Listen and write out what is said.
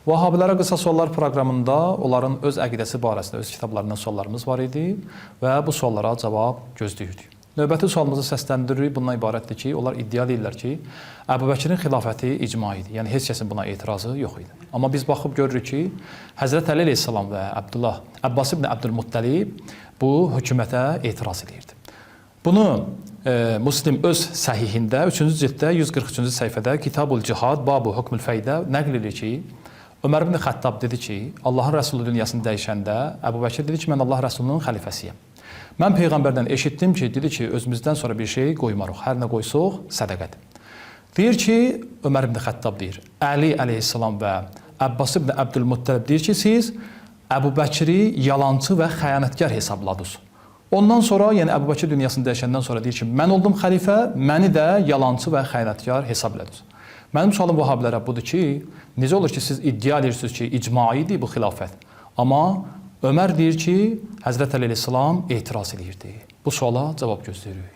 Vahabilərə qısa suallar proqramında onların öz əqidəsi barəsində öz kitablarından suallarımız var idi və bu suallara cavab gözləyirdik. Növbəti sualımızı səsləndiririk. Bundan ibarətdir ki, onlar iddia edirlər ki, Əbu Bəkirin xilafəti icma idi. Yəni, heç kəsin buna etirazı yox idi. Amma biz baxıb görürük ki, Həzrət Əli əleyhissalam və Abbas ibn Abdülmuttalib bu hökumətə etiraz edirdi. Bunu Müslim öz səhihində 3-cü cilddə 143-cü səhifədə Kitabul Cihad, Babu Hukmul Fəydə nəql edir ki, Ömər ibn Xəttab dedi ki, Allahın Rəsulu dünyasını dəyişəndə Əbu Bəkir dedi ki, mən Allah Rəsulunun xəlifəsiyəm. Mən Peyğəmbərdən eşitdim ki, dedi ki, özümüzdən sonra bir şey qoymarıq, hər nə qoysuq, sədəqədir. Deyir ki, Ömər ibn Xəttab deyir, Əli əleyhissalam və Abbas ibn Abdülmuttalib deyir ki, siz Əbu Bəkiri yalancı və xəyanətkar hesabladınız. Ondan sonra, yəni Əbu Bəkir dünyasını dəyişəndən sonra deyir ki, mən oldum xəlifə, məni də yalancı və xəyanətkar hesab elədiniz. Mənim sualım Vahabilərə budur ki, necə olur ki, siz iddia edirsiniz ki, icma idi bu xilafət. Amma Ömər deyir ki, Həzrət Əli əleyhissalam etiraz edirdi. Bu suala cavab gözləyirik.